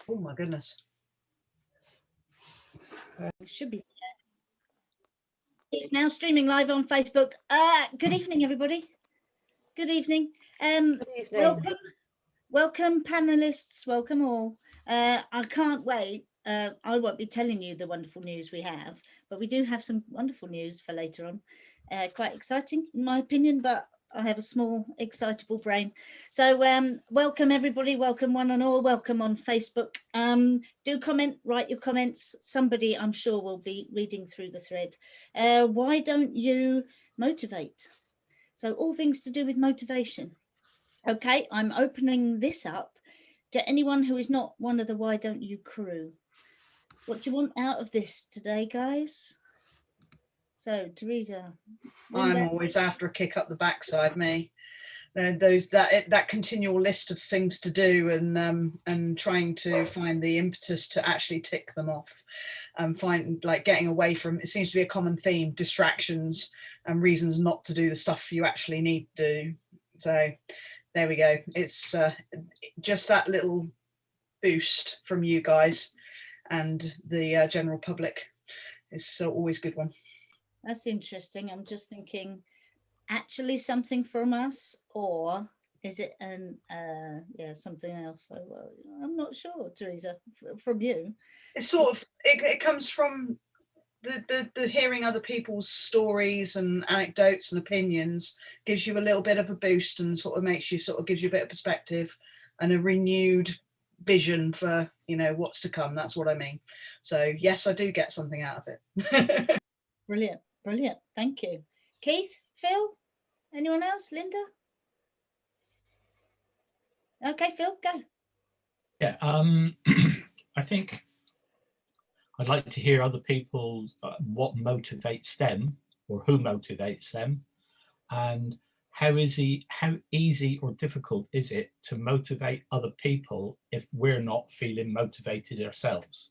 Oh my goodness. It should be. It's now streaming live on Facebook. Good evening, everybody. Good evening. Good evening. Welcome, panelists. Welcome all. I can't wait. I won't be telling you the wonderful news we have, but we do have some wonderful news for later on. Quite exciting, in my opinion, but I have a small, excitable brain. So welcome, everybody. Welcome, one and all. Welcome on Facebook. Do comment, write your comments. Somebody, I'm sure, will be reading through the thread. Why don't you motivate? So all things to do with motivation. Okay, I'm opening this up to anyone who is not one of the Why Don't You crew. What do you want out of this today, guys? So, Teresa. I'm always after a kick up the backside, me. That continual list of things to do and trying to find the impetus to actually tick them off and find, like, getting away from, it seems to be a common theme, distractions and reasons not to do the stuff you actually need to do. So there we go. It's just that little boost from you guys and the general public is always a good one. That's interesting. I'm just thinking, actually something from us, or is it something else? So, I'm not sure, Teresa, from you. It's sort of, it comes from the hearing other people's stories and anecdotes and opinions, gives you a little bit of a boost and sort of gives you a bit of perspective and a renewed vision for, you know, what's to come. That's what I mean. So yes, I do get something out of it. Brilliant. Thank you. Keith, Phil, anyone else? Linda? Okay, Phil, go. Yeah, I think I'd like to hear other people, what motivates them or who motivates them, and how easy or difficult is it to motivate other people if we're not feeling motivated ourselves.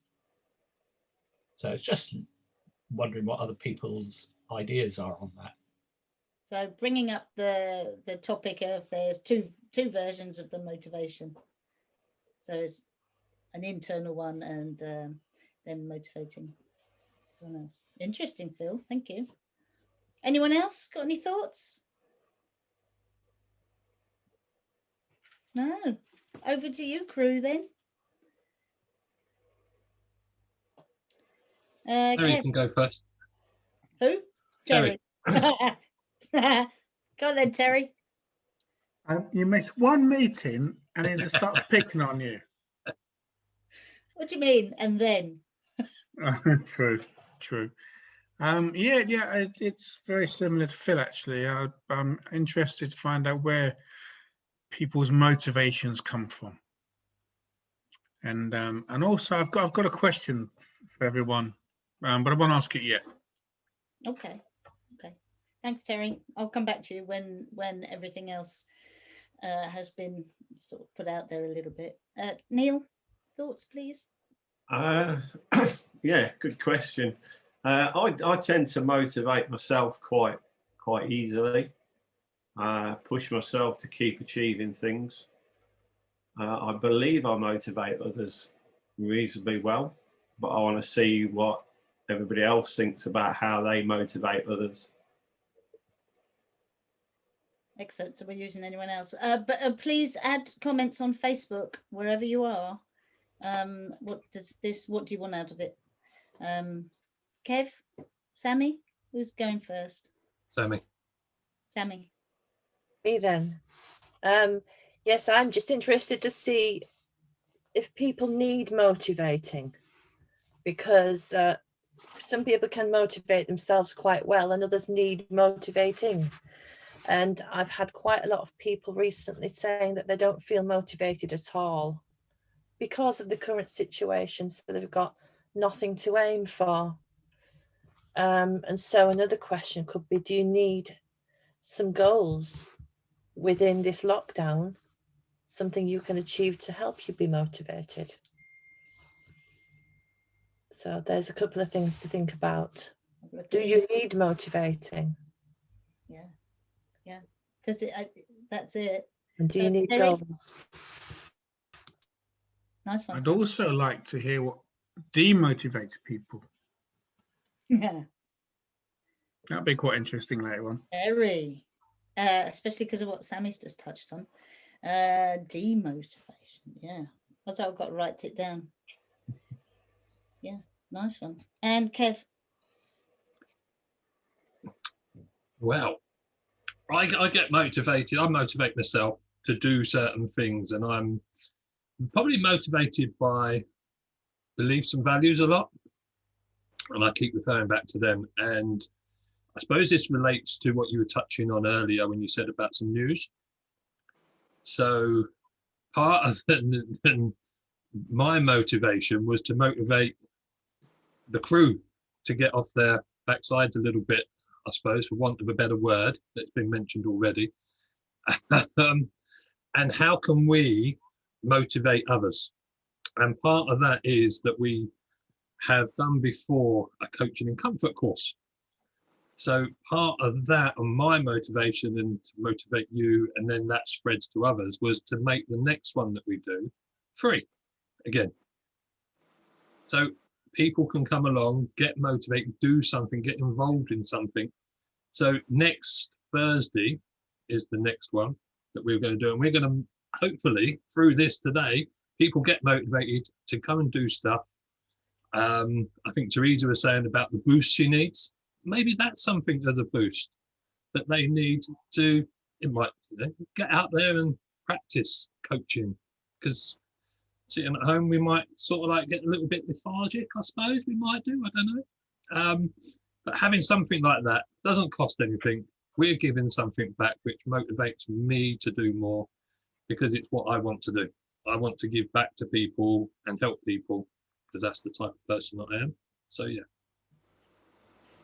So it's just wondering what other people's ideas are on that. So bringing up the topic of there's two versions of the motivation. So it's an internal one and then motivating someone else. Interesting, Phil. Thank you. Anyone else got any thoughts? No. Over to you, crew, then. Terry can go first. Who? Terry. Go on then, Terry. You miss one meeting and they just start picking on you. What do you mean? And then? True. It's very similar to Phil, actually. I'm interested to find out where people's motivations come from, and also I've got a question for everyone, but I won't ask it yet. Okay. Thanks, Terry. I'll come back to you when everything else has been sort of put out there a little bit. Neil, thoughts, please? Yeah, good question. I tend to motivate myself quite easily. Push myself to keep achieving things. I believe I motivate others reasonably well, but I want to see what everybody else thinks about how they motivate others. Excellent. So we're using anyone else, but please add comments on Facebook wherever you are. What do you want out of it? Kev, Sammy, who's going first? Sammy. Me then. Yes, I'm just interested to see if people need motivating, because some people can motivate themselves quite well and others need motivating. And I've had quite a lot of people recently saying that they don't feel motivated at all because of the current situation, so they've got nothing to aim for. And so another question could be, do you need some goals within this lockdown, something you can achieve to help you be motivated? So there's a couple of things to think about. Do you need motivating? Yeah, because that's it. And do you need Terry? goals? Nice one. I'd Sam. also like to hear what demotivates people. Yeah, That'd be quite interesting later on. very. Especially because of what Sammy's just touched on. Demotivation. Yeah, that's how I've got to write it down. Yeah, nice one. And Kev. Well, I get motivated. I motivate myself to do certain things, and I'm probably motivated by beliefs and values a lot. And I keep referring back to them. And I suppose this relates to what you were touching on earlier when you said about some news. So part of my motivation was to motivate the crew to get off their backsides a little bit, I suppose, for want of a better word that's been mentioned already. And how can we motivate others? And part of that is that we have done before a coaching and comfort course. So part of that and my motivation and to motivate you, and then that spreads to others, was to make the next one that we do free again. So people can come along, get motivated, do something, get involved in something. So next Thursday is the next one that we're going to do. And we're going to, hopefully, through this today, people get motivated to come and do stuff. I think Teresa was saying about the boost she needs. Maybe that's something of the boost that they need to, it might, get out there and practice coaching. Because sitting at home, we might sort of like get a little bit lethargic, I suppose we might do, I don't know. But having something like that doesn't cost anything. We're giving something back which motivates me to do more because it's what I want to do. I want to give back to people and help people because that's the type of person I am. So, yeah.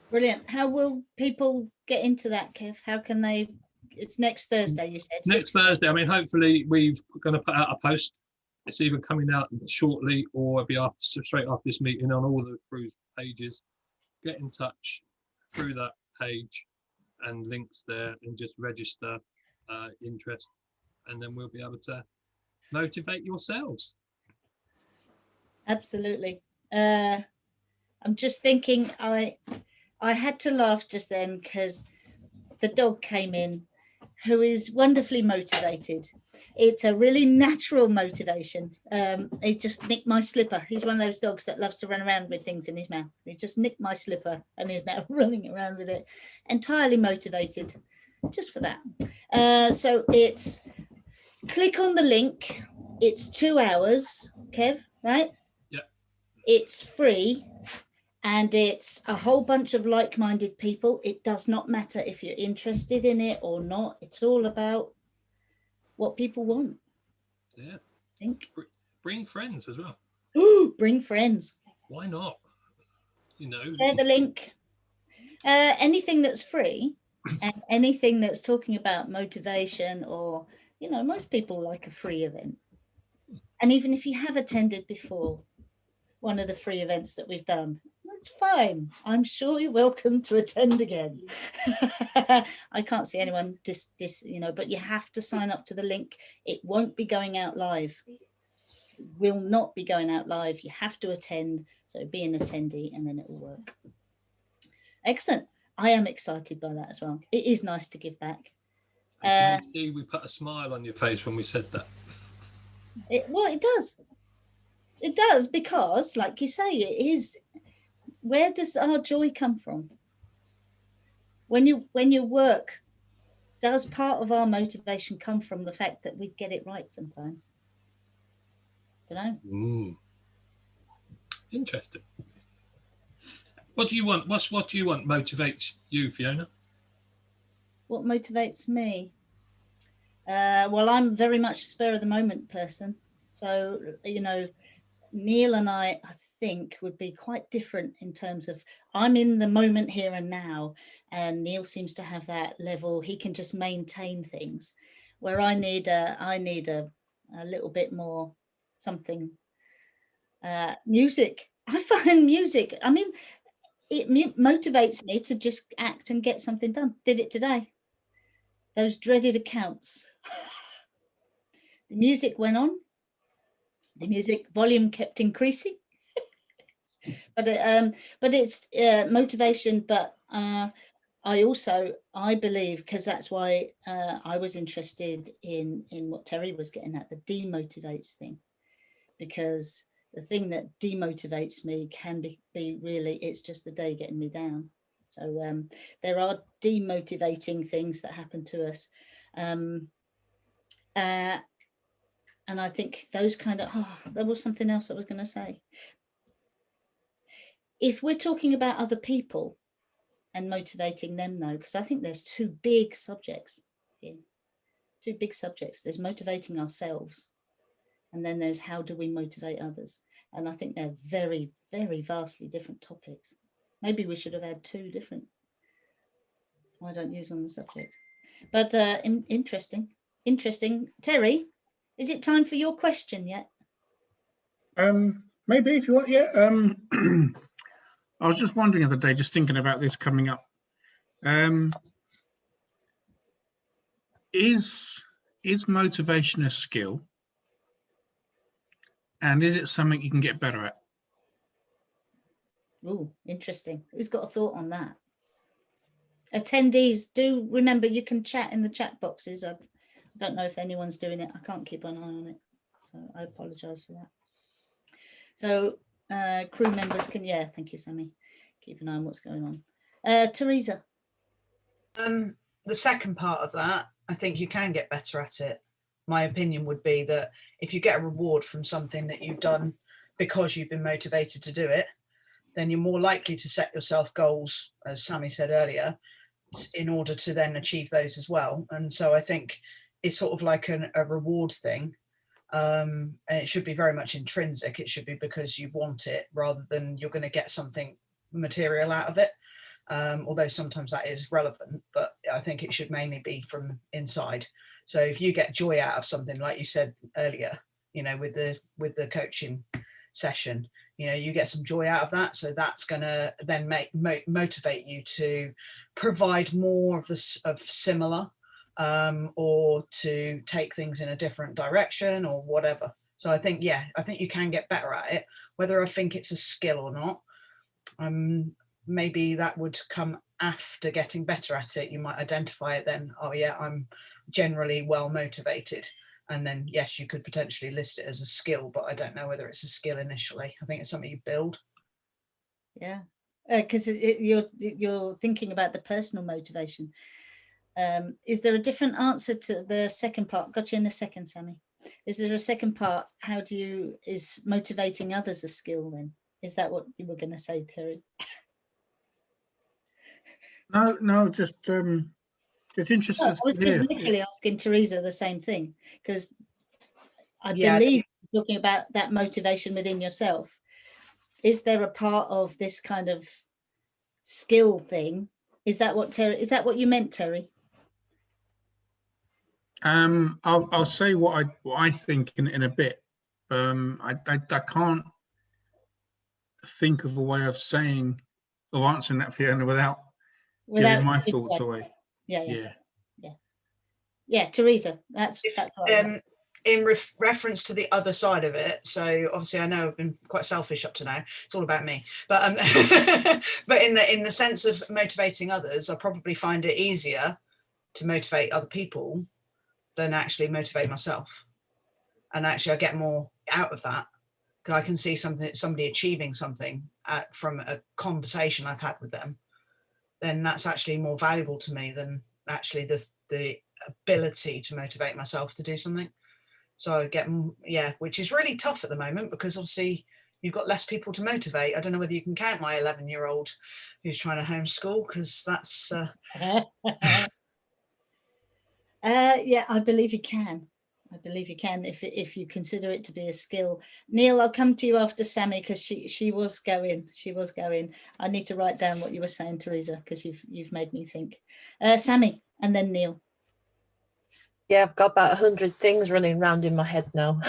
Brilliant. How will people get into that, Kev? How can they? It's next Thursday, you said. Next Thursday. I mean, hopefully we're going to put out a post. It's either coming out shortly or it'll be straight after this meeting on all the crew's pages. Get in touch through that page and links there and just register interest, and then we'll be able to motivate yourselves. Absolutely. I'm just thinking I had to laugh just then because the dog came in who is wonderfully motivated. It's a really natural motivation. He just nicked my slipper. He's one of those dogs that loves to run around with things in his mouth. He just nicked my slipper and is now running around with it. Entirely motivated just for that. So it's click on the link. It's 2 hours, Kev, right? Yeah. It's free. And it's a whole bunch of like-minded people. It does not matter if you're interested in it or not. It's all about what people want. Yeah. I think. Bring friends as well. Bring friends. Why not? You know. Share the link. Anything that's free and anything that's talking about motivation or, most people like a free event. And even if you have attended before one of the free events that we've done, that's fine. I'm sure you're welcome to attend again. I can't see anyone but you have to sign up to the link. It won't be going out live. It will not be going out live. You have to attend. So be an attendee and then it will work. Excellent. I am excited by that as well. It is nice to give back. Can you see we put a smile on your face when we said that? It does. It does, because like you say, it is, where does our joy come from? When you work, does part of our motivation come from the fact that we get it right sometime? Don't know. Interesting. What do you want? What do you want motivates you, Fiona? What motivates me? Well, I'm very much a spur of the moment person. So, Neil and I think would be quite different in terms of I'm in the moment here and now, and Neil seems to have that level. He can just maintain things, where I need a little bit more something. Music. I find music. I mean, it motivates me to just act and get something done. Did it today. Those dreaded accounts. The music went on. The music volume kept increasing. But it's motivation. But I believe, because that's why I was interested in what Terry was getting at, the demotivates thing, because the thing that demotivates me can be really, it's just the day getting me down. So there are demotivating things that happen to us. And I think those kind of, there was something else I was going to say. If we're talking about other people and motivating them, though, because I think there's two big subjects here. Two big subjects. There's motivating ourselves, and then there's how do we motivate others. And I think they're very, very vastly different topics. Maybe we should have had two different, I don't use on the subject. But interesting. Terry, is it time for your question yet? Maybe, if you want. Yeah. I was just wondering the other day, just thinking about this coming up. Is motivation a skill? And is it something you can get better at? Oh, interesting. Who's got a thought on that? Attendees, do remember you can chat in the chat boxes. I don't know if anyone's doing it. I can't keep an eye on it, so I apologize for that. So crew members can, yeah, thank you, Sammy. Keep an eye on what's going on. Teresa. The second part of that, I think you can get better at it. My opinion would be that if you get a reward from something that you've done because you've been motivated to do it, then you're more likely to set yourself goals, as Sammy said earlier, in order to then achieve those as well. And so I think it's sort of like a reward thing. And it should be very much intrinsic. It should be because you want it rather than you're going to get something material out of it. Although sometimes that is relevant, but I think it should mainly be from inside. So if you get joy out of something, like you said earlier, you know, with the coaching session, you know, you get some joy out of that. So that's going to then motivate you to provide more of this, of similar, or to take things in a different direction or whatever. So I think, yeah, I think you can get better at it. Whether I think it's a skill or not, maybe that would come after getting better at it. You might identify it then, oh yeah, I'm generally well motivated. And then, yes, you could potentially list it as a skill, but I don't know whether it's a skill initially. I think it's something you build. Yeah, because you're thinking about the personal motivation. Is there a different answer to the second part? Got you in a second, Sammy. Is there a second part? Is motivating others a skill then? Is that what you were going to say, Terry? No, just interested. I was just literally asking Teresa the same thing, because I believe you're talking about that motivation within yourself. Is there a part of this kind of skill thing? Is that what you meant, Terry? I'll say what I think in a bit. I can't think of a way of saying or answering that, Fiona, without giving my thoughts away. Yeah, Teresa, that's right. In reference to the other side of it, so obviously I know I've been quite selfish up to now, it's all about me, but but in the sense of motivating others, I probably find it easier to motivate other people than actually motivate myself. And actually I get more out of that, because I can see somebody achieving something from a conversation I've had with them. Then that's actually more valuable to me than actually the ability to motivate myself to do something. So I get, yeah, which is really tough at the moment, because obviously you've got less people to motivate. I don't know whether you can count my 11-year-old who's trying to homeschool, because that's yeah, I believe you can. I believe you can if you consider it to be a skill. Neil, I'll come to you after Sammy, because she was going. I need to write down what you were saying, Teresa, because you've made me think. Sammy, and then Neil. Yeah, I've got about 100 things running around in my head now.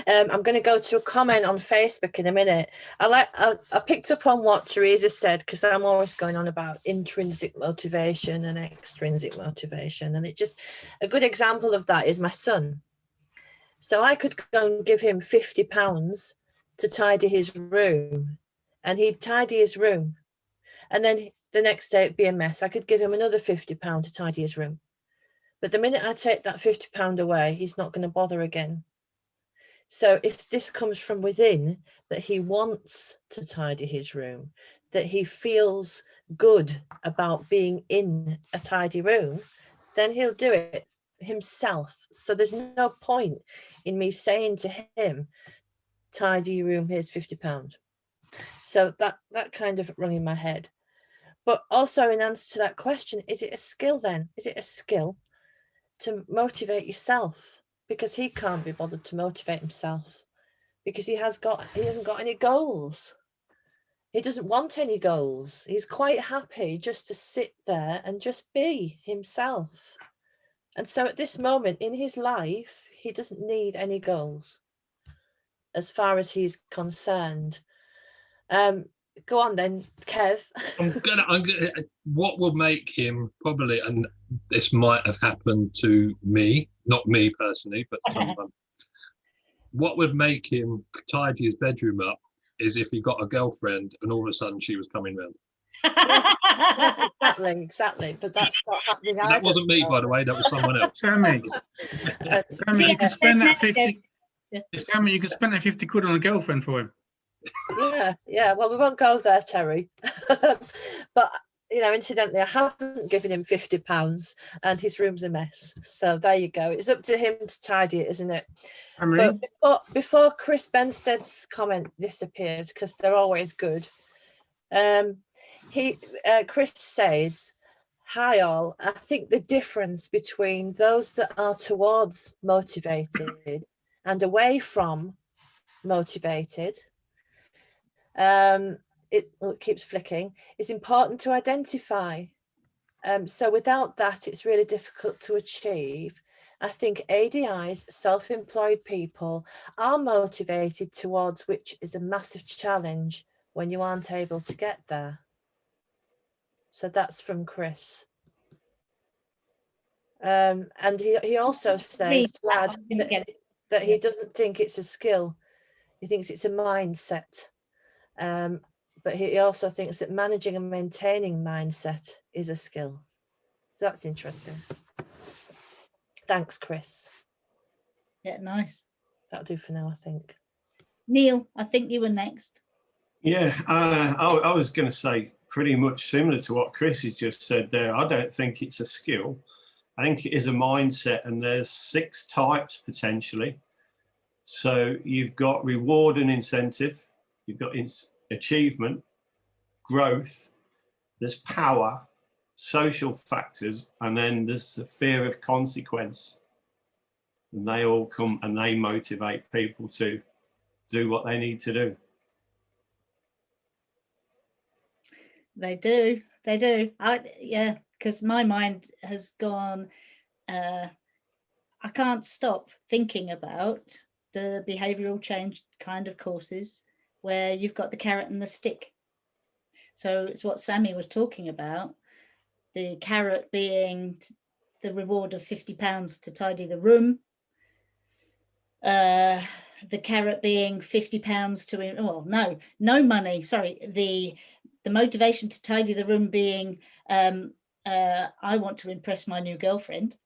I'm going to go to a comment on Facebook in a minute. I picked up on what Teresa said, because I'm always going on about intrinsic motivation and extrinsic motivation. And a good example of that is my son. So I could go and give him £50 to tidy his room, and he'd tidy his room. And then the next day it'd be a mess. I could give him another £50 to tidy his room. But the minute I take that £50 away, he's not going to bother again. So if this comes from within, that he wants to tidy his room, that he feels good about being in a tidy room, then he'll do it himself. So there's no point in me saying to him, tidy your room, here's £50. So that kind of rung in my head. But also in answer to that question, is it a skill then? Is it a skill to motivate yourself? Because he can't be bothered to motivate himself, because he hasn't got any goals. He doesn't want any goals. He's quite happy just to sit there and just be himself. And so at this moment in his life, he doesn't need any goals as far as he's concerned. Go on then, Kev. I'm gonna, what will make him probably, and this might have happened to me, not me personally, but someone. What would make him tidy his bedroom up is if he got a girlfriend and all of a sudden she was coming round. Exactly. But that's not happening. That wasn't me, by the way. That was someone else. Sammy, Sammy, you can spend that 50. Yeah. Sammy, you can spend that 50 quid on a girlfriend for him. Yeah. Well, we won't go there, Terry. But incidentally, I haven't given him £50, and his room's a mess. So there you go. It's up to him to tidy it, isn't it? But before Chris Benstead's comment disappears, because they're always good, Chris says, "Hi all. I think the difference between those that are towards motivated and away from motivated." It keeps flicking. It's important to identify. So without that, it's really difficult to achieve. I think ADI's self-employed people are motivated towards, which is a massive challenge when you aren't able to get there. So that's from Chris. And he also says to add that he doesn't think it's a skill. He thinks it's a mindset. But he also thinks that managing and maintaining mindset is a skill. So that's interesting. Thanks, Chris. Yeah, nice. That'll do for now, I think. Neil, I think you were next. Yeah, I was going to say pretty much similar to what Chris has just said there. I don't think it's a skill. I think it is a mindset, and there's 6 types potentially. So you've got reward and incentive, you've got achievement, growth, there's power, social factors, and then there's the fear of consequence. And they all come and they motivate people to do what they need to do. They do. Because my mind has gone, I can't stop thinking about the behavioural change kind of courses where you've got the carrot and the stick. So it's what Sammy was talking about, the carrot being the reward of £50 to tidy the room, the carrot being £50 to, no money, sorry, the motivation to tidy the room being, I want to impress my new girlfriend,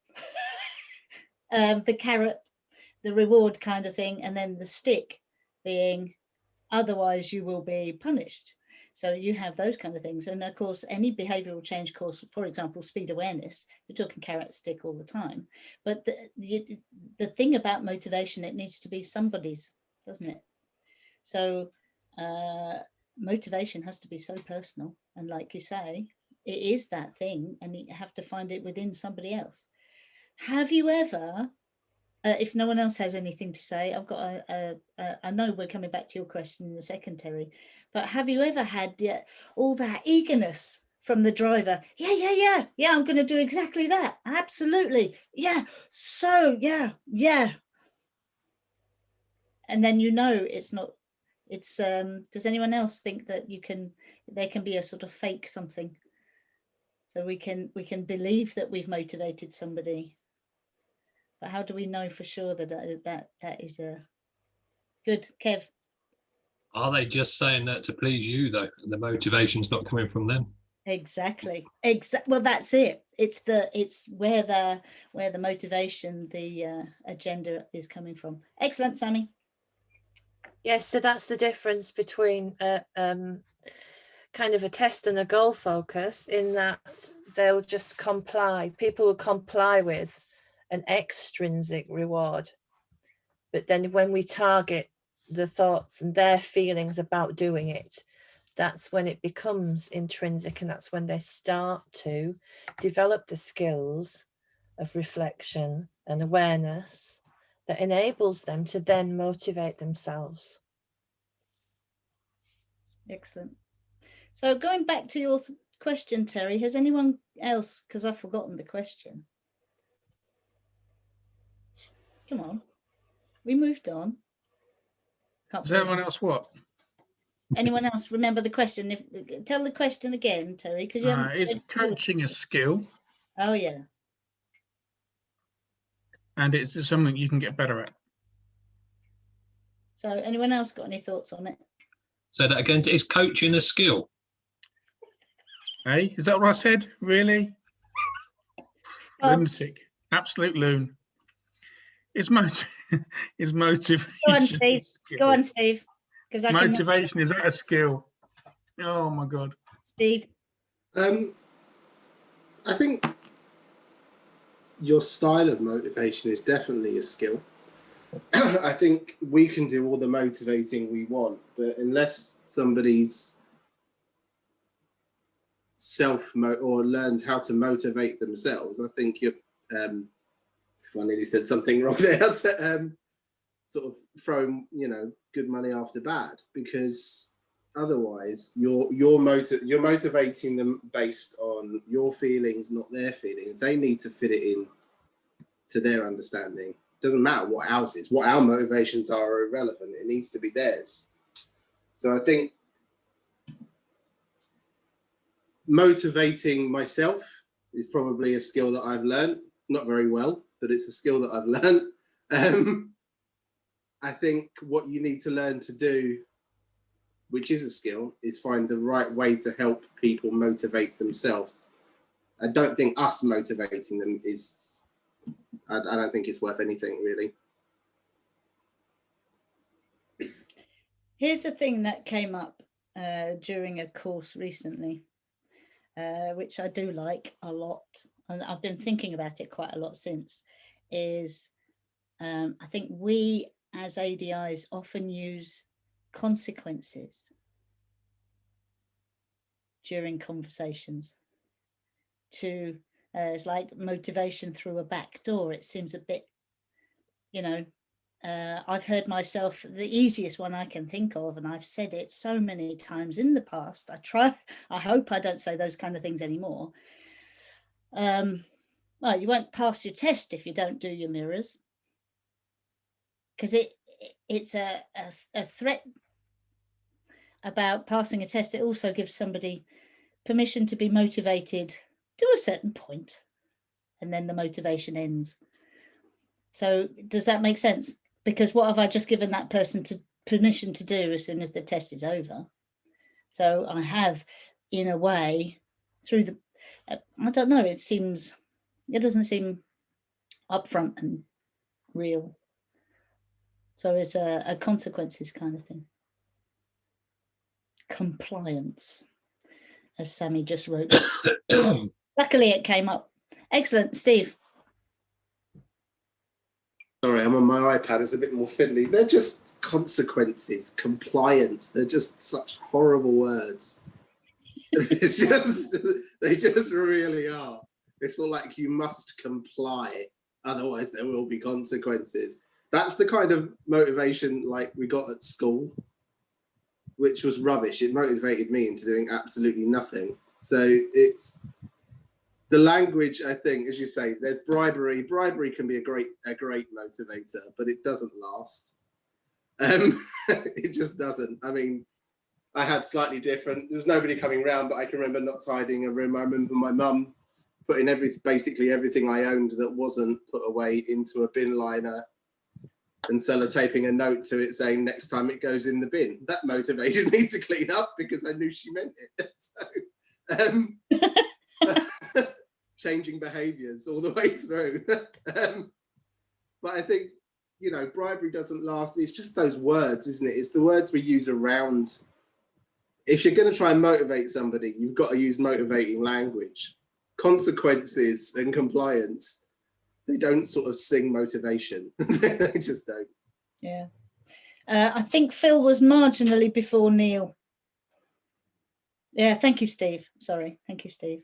the carrot, the reward kind of thing, and then the stick being, otherwise you will be punished. So you have those kind of things. And of course, any behavioral change course, for example, speed awareness, they're talking carrot stick all the time. But the thing about motivation, it needs to be somebody's, doesn't it? So motivation has to be so personal. And like you say, it is that thing, and you have to find it within somebody else. Have you ever, if no one else has anything to say, I've got I know we're coming back to your question in a second, Terry, but have you ever had all that eagerness from the driver? Yeah, I'm going to do exactly that. Absolutely. Yeah. So, yeah. And then it's not, it's, does anyone else think that there can be a sort of fake something? So we can believe that we've motivated somebody but how do we know for sure that is a good? Kev? Are they just saying that to please you though, and the motivation's not coming from them? Exactly. Well, that's it. It's where the motivation, the agenda is coming from. Excellent, Sammy. Yes, so that's the difference between kind of a test and a goal focus, in that they'll just comply. People will comply with an extrinsic reward. But then when we target the thoughts and their feelings about doing it, that's when it becomes intrinsic, and that's when they start to develop the skills of reflection and awareness that enables them to then motivate themselves. Excellent. So going back to your question, Terry, has anyone else, because I've forgotten the question. Come on, we moved on. Does everyone else what? Anyone else remember the question? Tell the question again, Terry, because you haven't. Is coaching a skill? Oh yeah. And it's something you can get better at. So anyone else got any thoughts on it? Say that again. Is coaching a skill? Hey, is that what I said? Really? Lunatic. Absolute loon. Is motivation. Go on, Steve. Go on, Steve. Because motivation is that a skill? Oh my God. Steve. I think your style of motivation is definitely a skill. I think we can do all the motivating we want, but unless somebody's or learns how to motivate themselves, I think you're. I nearly said something wrong there. Sort of throwing, good money after bad, because otherwise you're motivating them based on your feelings, not their feelings. They need to fit it in to their understanding. Doesn't matter what ours is. What our motivations are irrelevant. It needs to be theirs. So I think motivating myself is probably a skill that I've learned, not very well, but it's a skill that I've learned. I think what you need to learn to do, which is a skill, is find the right way to help people motivate themselves. I don't think us motivating them is, I don't think it's worth anything, really. Here's the thing that came up during a course recently, which I do like a lot, and I've been thinking about it quite a lot since, is I think we as ADIs often use consequences during conversations to, it's like motivation through a back door. It seems a bit, I've heard myself, the easiest one I can think of, and I've said it so many times in the past. I hope I don't say those kind of things anymore. Well, you won't pass your test if you don't do your mirrors, because it's a threat about passing a test. It also gives somebody permission to be motivated to a certain point, and then the motivation ends. So does that make sense? Because what have I just given that person permission to do as soon as the test is over? So I have, in a way, through the, I don't know, it doesn't seem upfront and real. So it's a consequences kind of thing. Compliance, as Sammy just wrote. Luckily it came up. Excellent, Steve. Sorry, I'm on my iPad. It's a bit more fiddly. They're just consequences, compliance. They're just such horrible words. They just really are. It's all like you must comply, otherwise there will be consequences. That's the kind of motivation like we got at school, which was rubbish. It motivated me into doing absolutely nothing. So it's the language, I think, as you say, there's bribery. Bribery can be a great motivator, but it doesn't last. It just doesn't. I mean, I had slightly different, there was nobody coming round, but I can remember not tidying a room. I remember my mum putting basically everything I owned that wasn't put away into a bin liner and sellotaping a note to it saying next time it goes in the bin. That motivated me to clean up because I knew she meant it. So changing behaviours all the way through. But I think, you know, bribery doesn't last. It's just those words, isn't it? It's the words we use around. If you're going to try and motivate somebody, you've got to use motivating language. Consequences and compliance, they don't sort of sing motivation. They just don't. Yeah. I think Phil was marginally before Neil. Yeah, thank you, Steve. Sorry. Thank you, Steve.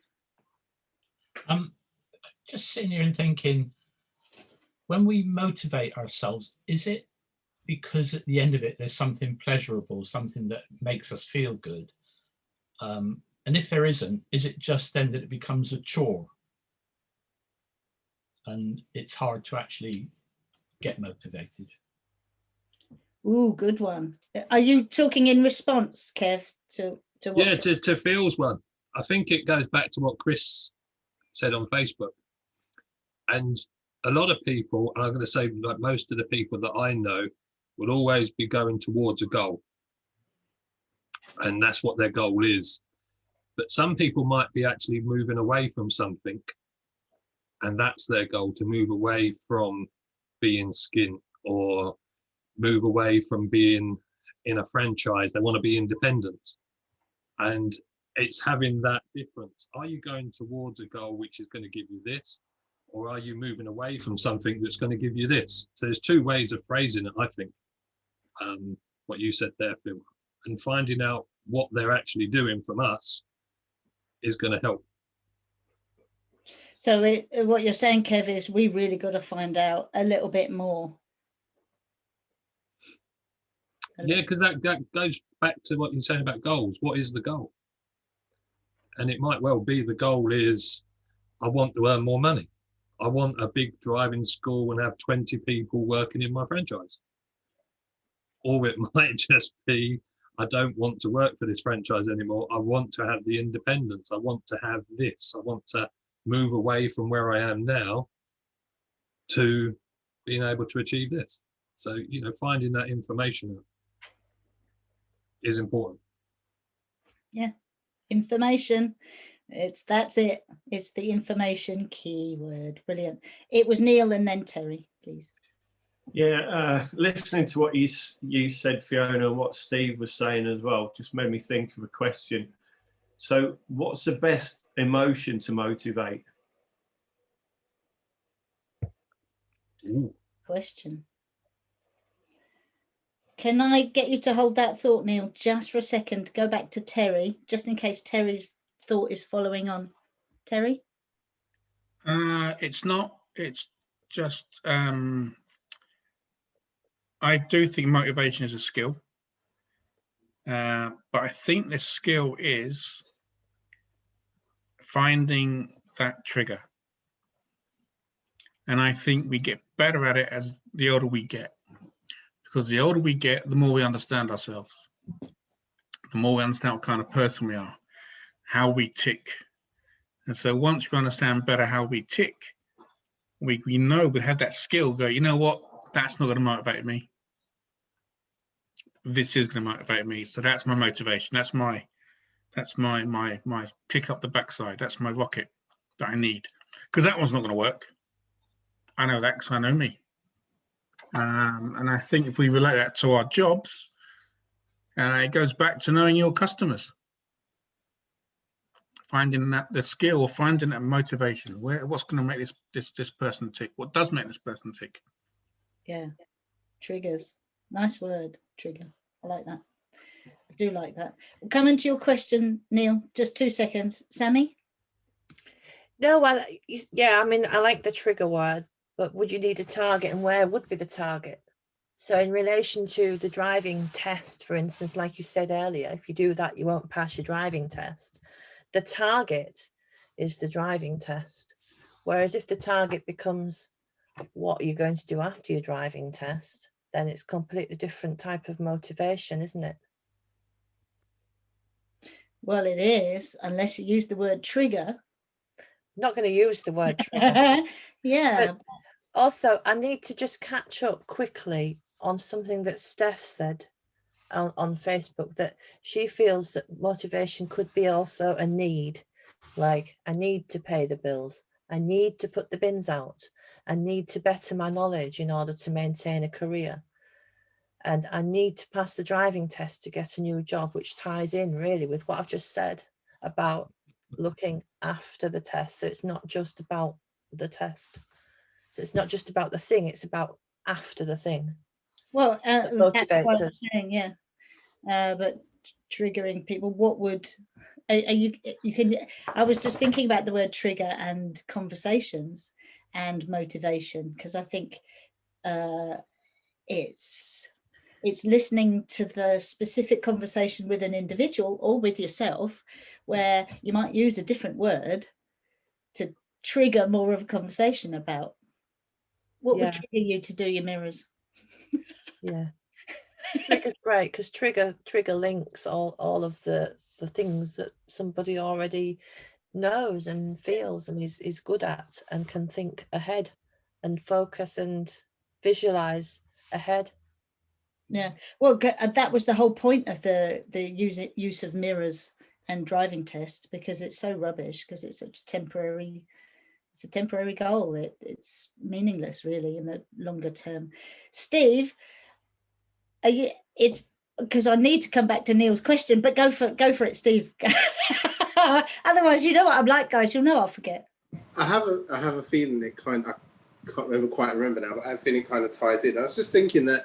Just sitting here and thinking, when we motivate ourselves, is it because at the end of it, there's something pleasurable, something that makes us feel good? And if there isn't, is it just then that it becomes a chore? And it's hard to actually get motivated. Ooh, good one. Are you talking in response, Kev, to what? Yeah, to Phil's one. I think it goes back to what Chris said on Facebook. And a lot of people, and I'm going to say like most of the people that I know, will always be going towards a goal. And that's what their goal is. But some people might be actually moving away from something. And that's their goal, to move away from being skint or move away from being in a franchise. They want to be independent. And it's having that difference. Are you going towards a goal which is going to give you this? Or are you moving away from something that's going to give you this? So there's two ways of phrasing it, I think, what you said there, Phil. And finding out what they're actually doing from us is going to help. So what you're saying, Kev, is we really got to find out a little bit more. Yeah, because that goes back to what you're saying about goals. What is the goal? And it might well be the goal is, I want to earn more money. I want a big driving school and have 20 people working in my franchise. Or it might just be, I don't want to work for this franchise anymore. I want to have the independence. I want to have this. I want to move away from where I am now to being able to achieve this. So, you know, finding that information out is important. Yeah, information. That's it. It's the information keyword. Brilliant. It was Neil and then Terry, please. Yeah, listening to what you said, Fiona, and what Steve was saying as well, just made me think of a question. So what's the best emotion to motivate? Ooh. Question. Can I get you to hold that thought, Neil, just for a second? Go back to Terry, just in case Terry's thought is following on. Terry? It's not. It's just, I do think motivation is a skill. But I think the skill is finding that trigger. And I think we get better at it as the older we get. Because the older we get, the more we understand ourselves. The more we understand what kind of person we are, how we tick. And so once we understand better how we tick, we know we have that skill, go, you know what, that's not going to motivate me. This is going to motivate me. So that's my motivation. That's my kick up the backside. That's my rocket that I need. Because that one's not going to work. I know that because I know me. And I think if we relate that to our jobs, it goes back to knowing your customers. Finding that the skill, finding that motivation. What's going to make this person tick? What does make this person tick? Yeah, triggers. Nice word, trigger. I like that. I do like that. Coming to your question, Neil, just 2 seconds. Sammy? No, well, yeah, I mean, I like the trigger word, but would you need a target, and where would be the target? So in relation to the driving test, for instance, like you said earlier, if you do that, you won't pass your driving test. The target is the driving test. Whereas if the target becomes what you're going to do after your driving test, then it's completely different type of motivation, isn't it? Well, it is, unless you use the word trigger. not going to use the word trigger. Yeah. Also, I need to just catch up quickly on something that Steph said on Facebook, that she feels that motivation could be also a need. Like, I need to pay the bills. I need to put the bins out. I need to better my knowledge in order to maintain a career. And I need to pass the driving test to get a new job, which ties in really with what I've just said about looking after the test. So it's not just about the test. So it's not just about the thing, it's about after the thing. Well, That that's what motivates I'm us. saying, yeah. But triggering people, what would are you can I was just thinking about the word trigger and conversations and motivation, because I think it's listening to the specific conversation with an individual or with yourself, where you might use a different word to trigger more of a conversation about what would trigger you to do your mirrors. Yeah. Trigger's great, because trigger links all of the things that somebody already knows and feels and is good at, and can think ahead and focus and visualize ahead. Yeah, well, that was the whole point of the use of mirrors and driving test, because it's so rubbish, because it's such temporary. It's a temporary goal. It's meaningless really in the longer term. Steve, are you? It's because I need to come back to Neil's question, but go for it, Steve. Otherwise, you know what I'm like, guys. You'll know I'll forget. I have a feeling it I can't quite remember now, but I have a feeling it kind of ties in. I was just thinking that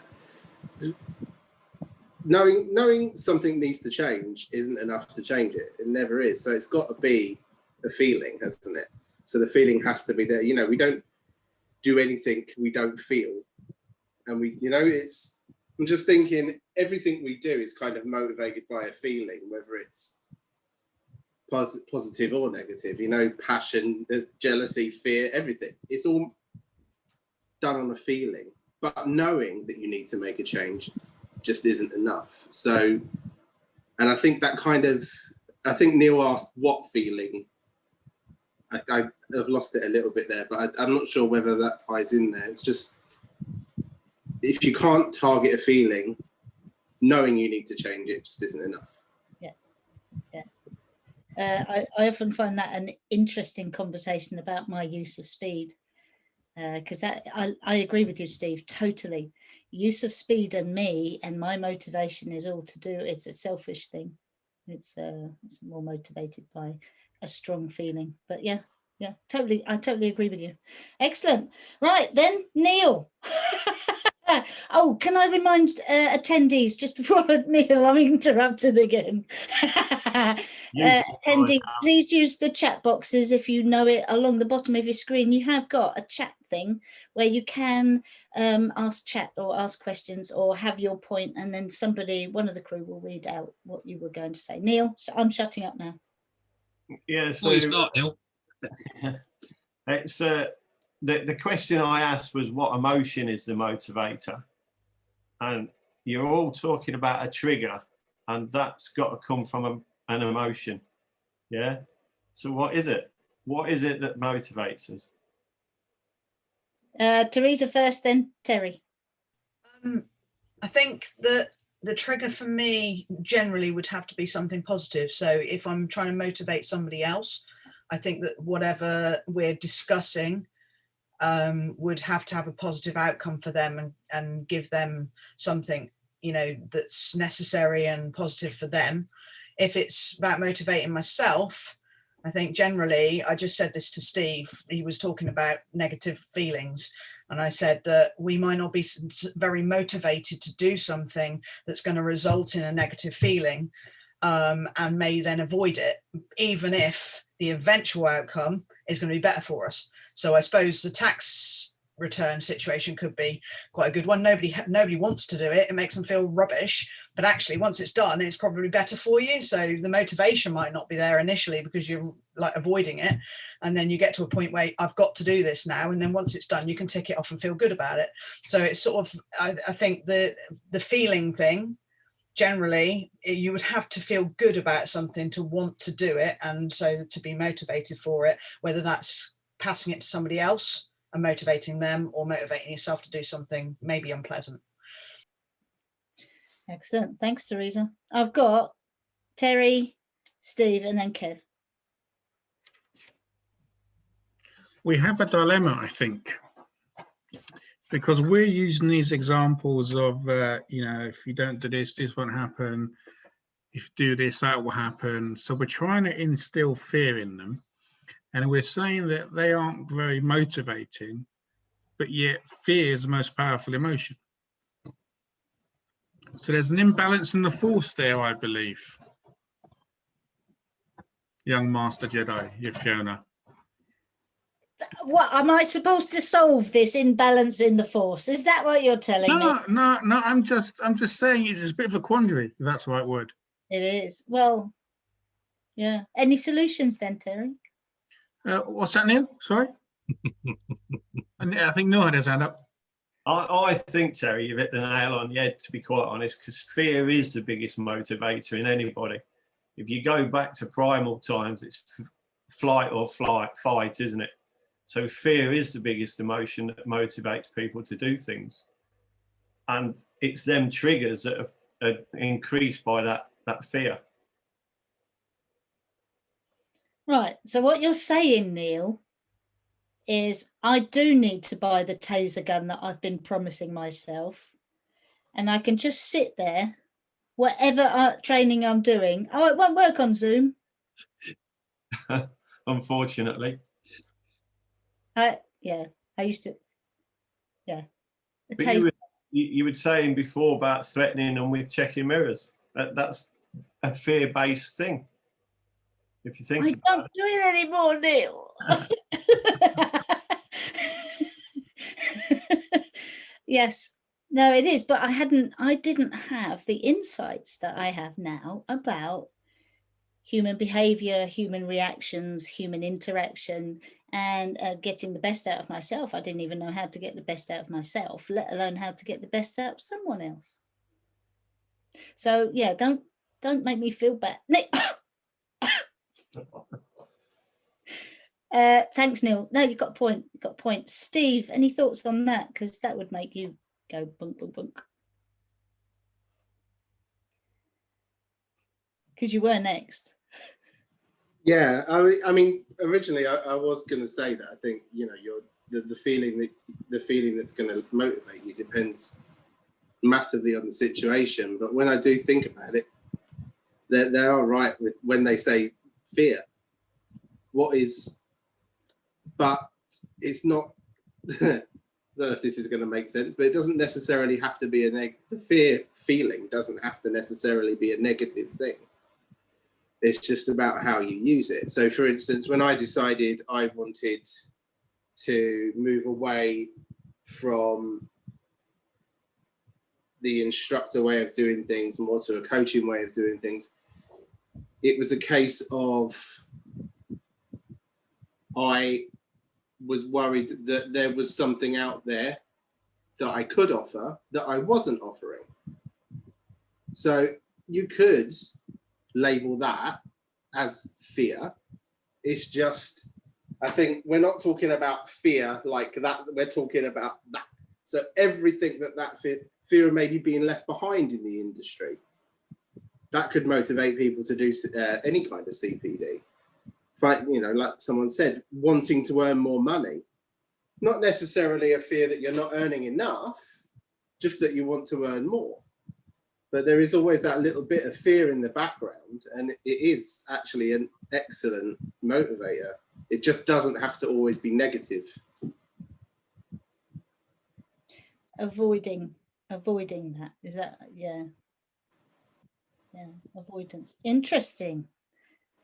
knowing something needs to change isn't enough to change it. It never is. So it's got to be a feeling, hasn't it? So the feeling has to be there. You know, we don't do anything we don't feel, and I'm just thinking everything we do is kind of motivated by a feeling, whether it's positive or negative. You know, passion, there's jealousy, fear, everything. It's all done on a feeling, but knowing that you need to make a change just isn't enough. So, and I think I think Neil asked what feeling. I have lost it a little bit there, but I'm not sure whether that ties in there. It's just, if you can't target a feeling, knowing you need to change it just isn't enough. I often find that an interesting conversation about my use of speed, because I agree with you, Steve, totally. Use of speed and me and my motivation is all to do. It's a selfish thing. It's more motivated by a strong feeling. But yeah, totally. I totally agree with you. Excellent. Right then, Neil. Oh, can I remind attendees just before Neil, I'm interrupted again. Attendees, please use the chat boxes if you know it. Along the bottom of your screen, you have got a chat thing where you can ask chat or ask questions or have your point, and then one of the crew will read out what you were going to say. Neil, I'm shutting up now. Yeah, so Neil. It's the question I asked was, what emotion is the motivator? And you're all talking about a trigger, and that's got to come from an emotion. Yeah. So what is it? What is it that motivates us? Teresa first, then Terry. I think that the trigger for me generally would have to be something positive. So if I'm trying to motivate somebody else, I think that whatever we're discussing would have to have a positive outcome for them and give them something, you know, that's necessary and positive for them. If it's about motivating myself, I think generally, I just said this to Steve, he was talking about negative feelings. And I said that we might not be very motivated to do something that's going to result in a negative feeling, and may then avoid it, even if the eventual outcome is going to be better for us. So I suppose the tax return situation could be quite a good one. Nobody wants to do it. It makes them feel rubbish, but actually once it's done, it's probably better for you. So the motivation might not be there initially because you're like avoiding it. And then you get to a point where I've got to do this now. And then once it's done, you can tick it off and feel good about it. So it's sort of, I think the feeling thing generally you would have to feel good about something to want to do it, and so to be motivated for it, whether that's passing it to somebody else and motivating them, or motivating yourself to do something maybe unpleasant. Excellent. Thanks, Teresa. I've got Terry, Steve, and then Kev. We have a dilemma, I think, because we're using these examples of, if you don't do this, this won't happen. If you do this, that will happen. So we're trying to instill fear in them. And we're saying that they aren't very motivating, but yet fear is the most powerful emotion. So there's an imbalance in the force there, I believe. Young Master Jedi, Fiona. What, am I supposed to solve this imbalance in the force? Is that what you're telling me? No. I'm just saying it's a bit of a quandary, if that's the right word. It is. Well, yeah. Any solutions then, Terry? What's that, Neil? Sorry. I think Neil had his hand up. I think, Terry, you've hit the nail on the head, to be quite honest, because fear is the biggest motivator in anybody. If you go back to primal times, it's flight or fight, isn't it? So fear is the biggest emotion that motivates people to do things. And it's them triggers that are increased by that fear. Right. So what you're saying, Neil, is I do need to buy the taser gun that I've been promising myself, and I can just sit there, whatever training I'm doing. Oh, it won't work on Zoom. Unfortunately. I used to. Yeah. The But taser. you were saying before about threatening them with checking mirrors. That's a fear-based thing. If you think I about don't do it anymore, Neil. Yes, no, it is. But I didn't have the insights that I have now about human behavior, human reactions, human interaction, and getting the best out of myself. I didn't even know how to get the best out of myself, let alone how to get the best out of someone else. So yeah, don't make me feel bad. Thanks, Neil. No, you've got a point. You've got a point. Steve, any thoughts on that? Because that would make you go bunk, bunk, bunk. Because you were next. Yeah, I mean, originally I was going to say that I think the feeling that's going to motivate you depends massively on the situation. But when I do think about it, they are right with when they say fear. But it's not. I don't know if this is going to make sense, but it doesn't necessarily have to be the fear feeling doesn't have to necessarily be a negative thing. It's just about how you use it. So, for instance, when I decided I wanted to move away from the instructor way of doing things more to a coaching way of doing things, it was a case of I was worried that there was something out there that I could offer that I wasn't offering. So you could label that as fear. It's just, I think we're not talking about fear like that. We're talking about that. So everything that fear of maybe being left behind in the industry, that could motivate people to do any kind of CPD. Like someone said, wanting to earn more money, not necessarily a fear that you're not earning enough, just that you want to earn more. But there is always that little bit of fear in the background, and it is actually an excellent motivator. It just doesn't have to always be negative. Avoiding that, is that, yeah, avoidance. Interesting.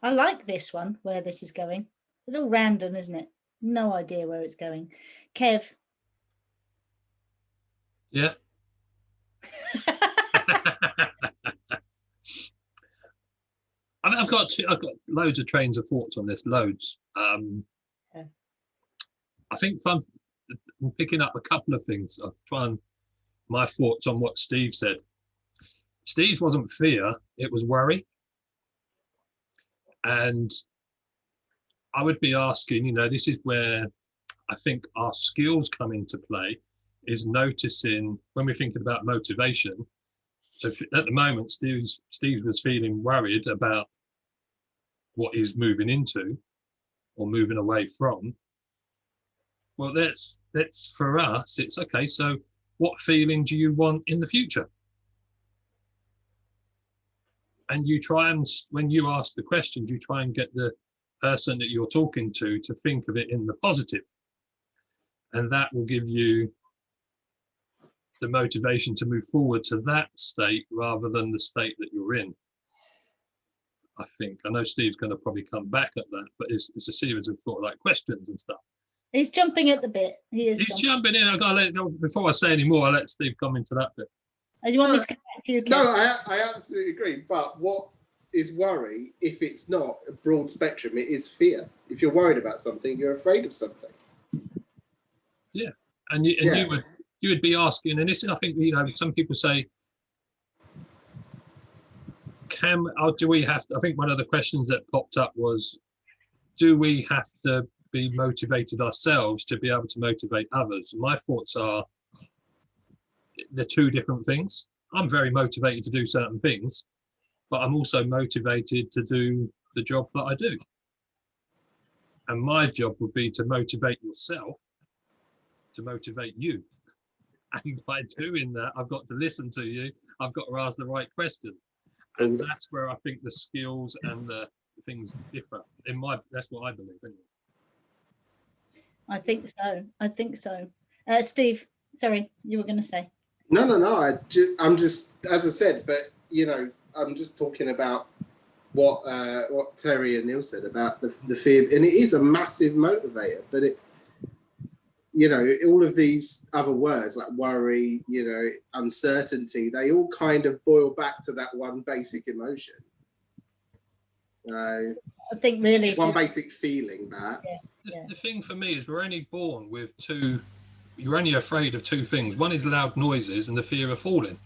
I like this one, where this is going. It's all random, isn't it? No idea where it's going. Kev. Yeah. I've got loads of trains of thoughts on this, loads. Yeah. I think I'm picking up a couple of things. I'll try and my thoughts on what Steve said. Steve's wasn't fear, it was worry. And I would be asking, you know, this is where I think our skills come into play, is noticing when we're thinking about motivation. So at the moment, Steve was feeling worried about what he's moving into or moving away from. Well, that's for us, it's okay, so what feeling do you want in the future? And you try and, when you ask the questions, you try and get the person that you're talking to think of it in the positive. And that will give you the motivation to move forward to that state rather than the state that you're in. I think. I know Steve's going to probably come back at that, but it's a series of sort of like questions and stuff. He's jumping at the bit. He's jumping in. I've got to let, before I say any more, I'll let Steve come into that bit. Do you want me to come back to you, Kev? No, I absolutely agree. But what is worry if it's not a broad spectrum? It is fear. If you're worried about something, you're afraid of something. Yeah, and you would be asking, and this, I think, you know, some people say, do we have to? I think one of the questions that popped up was, do we have to be motivated ourselves to be able to motivate others? My thoughts are, they're two different things. I'm very motivated to do certain things, but I'm also motivated to do the job that I do. And my job would be to motivate yourself, to motivate you. And by doing that, I've got to listen to you. I've got to ask the right question. And that's where I think the skills and the things differ. That's what I believe. Anyway. I think so. I think so. Steve, sorry, you were going to say. No. I'm just, as I said, but you know, I'm just talking about what Terry and Neil said about the fear, and it is a massive motivator. But it, you know, all of these other words like worry, you know, uncertainty, they all kind of boil back to that one basic emotion. I think really one basic feeling, perhaps. Yeah. The thing for me is we're only born with two. You're only afraid of two things. One is loud noises and the fear of falling.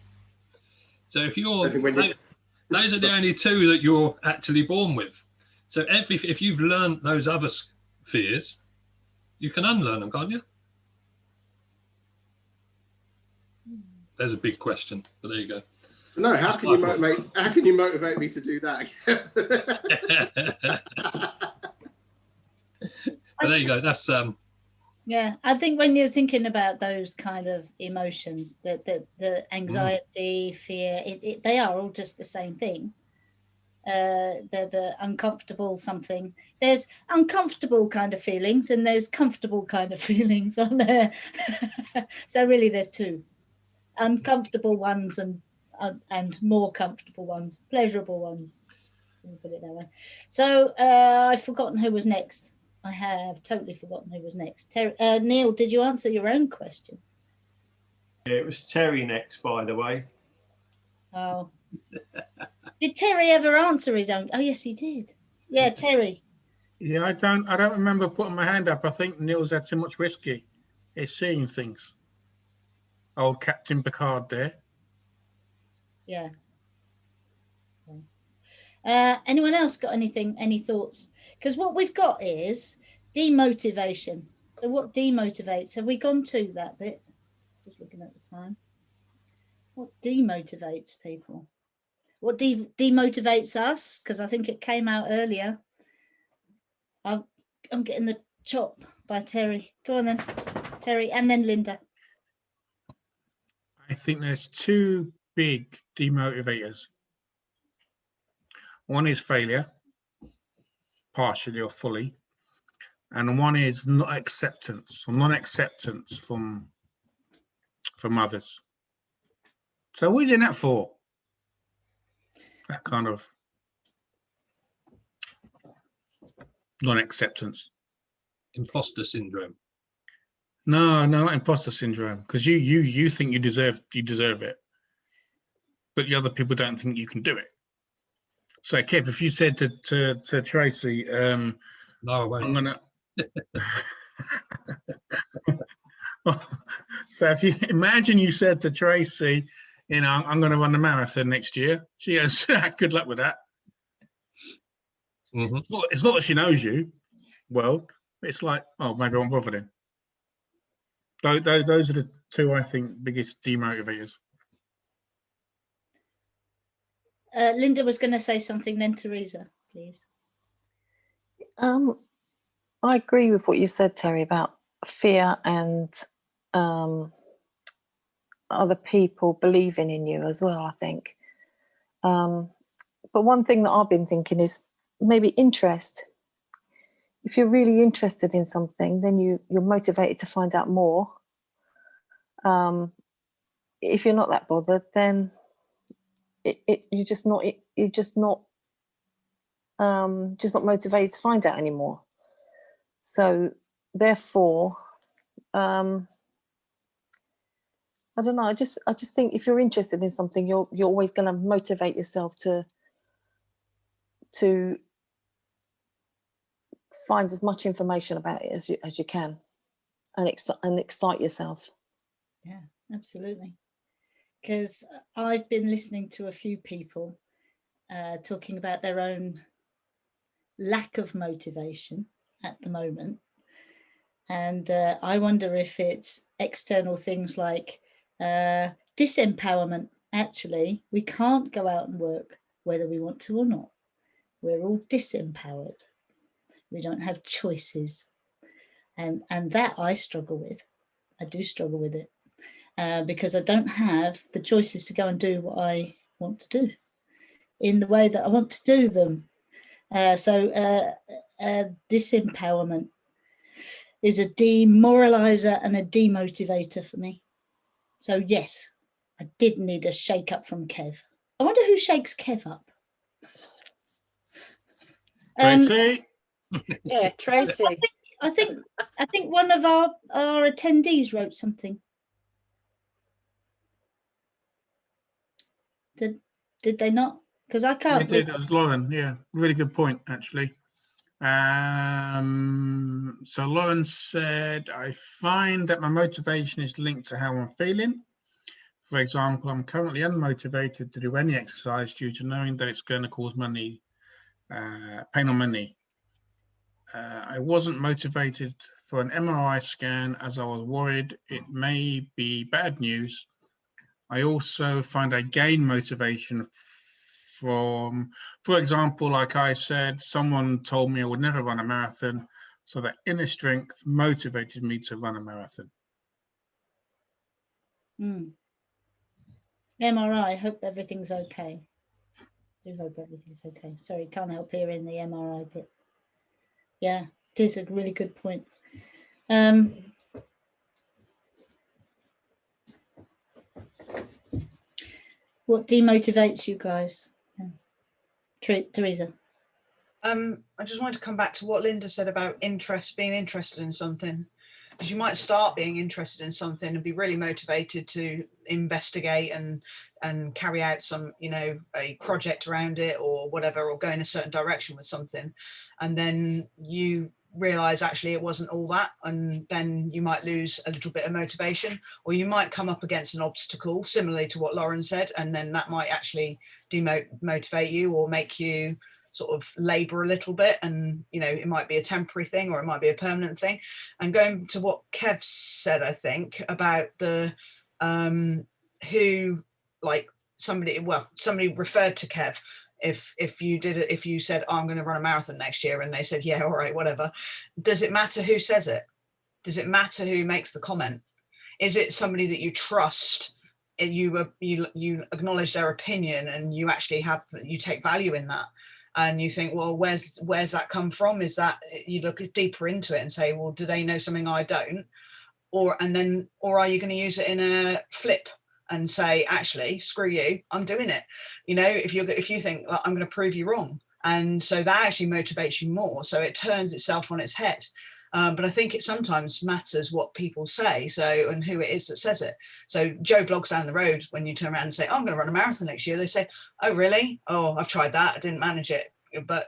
So if you're, those are the only two that you're actually born with. So if you've learned those other fears, you can unlearn them, can't you? There's a big question, but there you go. No, how can you motivate me to do that? But there you go. That's yeah, I think when you're thinking about those kind of emotions, the anxiety, fear, they are all just the same thing. They're the uncomfortable something. There's uncomfortable kind of feelings and there's comfortable kind of feelings, aren't there? So really there's two. Uncomfortable ones and more comfortable ones, pleasurable ones. Let me put it that way. So I've forgotten who was next. I have totally forgotten who was next. Neil, did you answer your own question? Yeah, it was Terry next, by the way. Oh. Did Terry ever answer his own? Oh, yes, he did. Yeah, Terry. Yeah, I don't remember putting my hand up. I think Neil's had too much whiskey. He's seeing things. Old Captain Picard there. Yeah. Anyone else got any thoughts? Because what we've got is demotivation. So what demotivates? Have we gone to that bit? Just looking at the time. What demotivates people? What demotivates us? Because I think it came out earlier. I'm getting the chop by Terry. Go on then, Terry, and then Linda. I think there's two big demotivators. One is failure, partially or fully, and one is non-acceptance from others. So what are you doing that for? That kind of non-acceptance. imposter syndrome. No, not imposter syndrome, because you think you deserve it, but the other people don't think you can do it. So, Kev, if you said to Tracy, no, I won't. I'm gonna. So, if you imagine you said to Tracy, you know, I'm going to run the marathon next year. She goes, good luck with that. Mhm. It's not that she knows you well. It's like, oh, maybe I won't bother then. Those are the two, I think, biggest demotivators. Linda was going to say something, then Teresa, please. I agree with what you said, Terry, about fear and other people believing in you as well, I think. But one thing that I've been thinking is maybe interest. If you're really interested in something, then you're motivated to find out more. If you're not that bothered, then you're just not motivated to find out anymore. So therefore, I don't know. I just think if you're interested in something, you're always going to motivate yourself to find as much information about it as you can, and excite yourself. Yeah, absolutely. Because I've been listening to a few people talking about their own lack of motivation at the moment. And I wonder if it's external things like disempowerment. Actually, we can't go out and work whether we want to or not. We're all disempowered. We don't have choices. And that I struggle with. I do struggle with it because I don't have the choices to go and do what I want to do in the way that I want to do them. So disempowerment is a demoralizer and a demotivator for me. So yes, I did need a shake up from Kev. I wonder who shakes Kev up. Tracy? Yeah, Tracy. I think one of our attendees wrote something. Did they not? Because I can't. It did. It was Lauren. Yeah, really good point, actually. So Lauren said, I find that my motivation is linked to how I'm feeling. For example, I'm currently unmotivated to do any exercise due to knowing that it's going to cause pain on my knee. I wasn't motivated for an MRI scan as I was worried it may be bad news. I also find I gain motivation from, for example, like I said, someone told me I would never run a marathon, so that inner strength motivated me to run a marathon. MRI, hope everything's okay. I do hope everything's okay. Sorry, can't help hearing the MRI bit. Yeah, it is a really good point. What demotivates you guys? Teresa. I just wanted to come back to what Linda said about being interested in something, because you might start being interested in something and be really motivated to investigate and carry out some, a project around it or whatever, or go in a certain direction with something, and then you realize actually it wasn't all that, and then you might lose a little bit of motivation, or you might come up against an obstacle similarly to what Lauren said, and then that might actually demotivate you or make you sort of labor a little bit, and it might be a temporary thing or it might be a permanent thing. And going to what Kev said, I think about the who, like, somebody referred to Kev, if you said, oh, I'm going to run a marathon next year, and they said, yeah, all right, whatever, does it matter who says it? Does it matter who makes the comment? Is it somebody that you trust, and you acknowledge their opinion, and you actually you take value in that, and you think, well, where's that come from? Is that you look deeper into it and say, well, do they know something I don't? Or are you going to use it in a flip and say, actually, screw you, I'm doing it? If you think, well, I'm going to prove you wrong, and so that actually motivates you more. So it turns itself on its head. But I think it sometimes matters what people say, and who it is that says it. So Joe Blogs down the road, when you turn around and say, oh, I'm going to run a marathon next year, they say, oh, really? Oh, I've tried that, I didn't manage it. But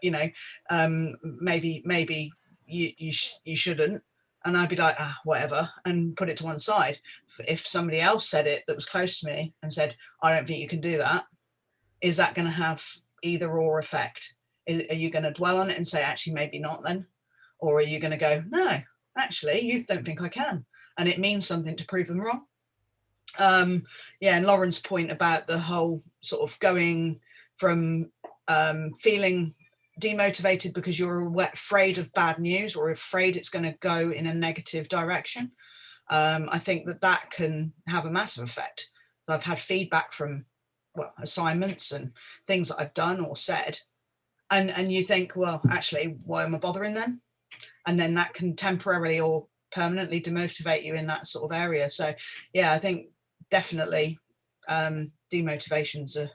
maybe you shouldn't. and I'd be like, ah, whatever, and put it to one side. If somebody else said it that was close to me and said, I don't think you can do that, is that going to have either or effect? Are you going to dwell on it and say, actually, maybe not then? Or are you going to go, no, actually, you don't think I can, and it means something to prove them wrong? Yeah, and Lauren's point about the whole sort of going from feeling demotivated because you're afraid of bad news or afraid it's going to go in a negative direction. I think that can have a massive effect. So I've had feedback from, well, assignments and things that I've done or said, and you think, well, actually, why am I bothering then? And then that can temporarily or permanently demotivate you in that sort of area. So yeah, I think definitely demotivation's a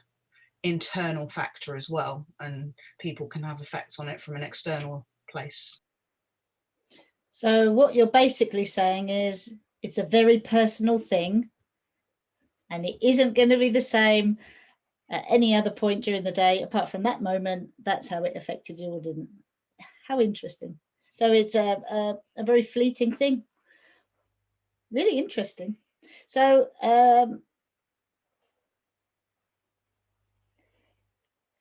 internal factor as well, and people can have effects on it from an external place. So what you're basically saying is it's a very personal thing, and it isn't going to be the same at any other point during the day apart from that moment. That's how it affected you or didn't. How interesting. So it's a very fleeting thing. Really interesting. So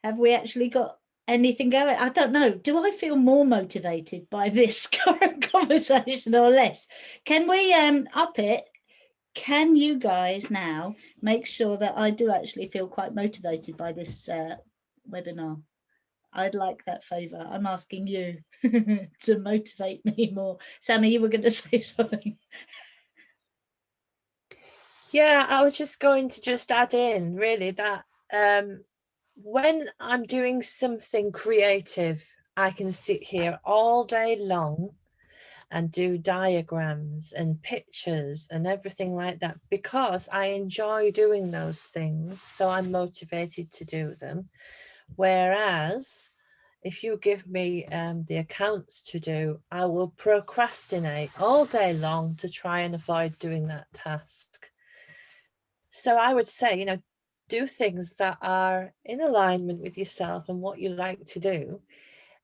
have we actually got anything going? I don't know. Do I feel more motivated by this current conversation or less? Can we up it? Can you guys now make sure that I do actually feel quite motivated by this webinar? I'd like that favour. I'm asking you to motivate me more. Sammy, you were going to say something. Yeah, I was just going to just add in really that when I'm doing something creative, I can sit here all day long and do diagrams and pictures and everything like that because I enjoy doing those things. So I'm motivated to do them. Whereas if you give me the accounts to do, I will procrastinate all day long to try and avoid doing that task. So I would say, you know, do things that are in alignment with yourself and what you like to do,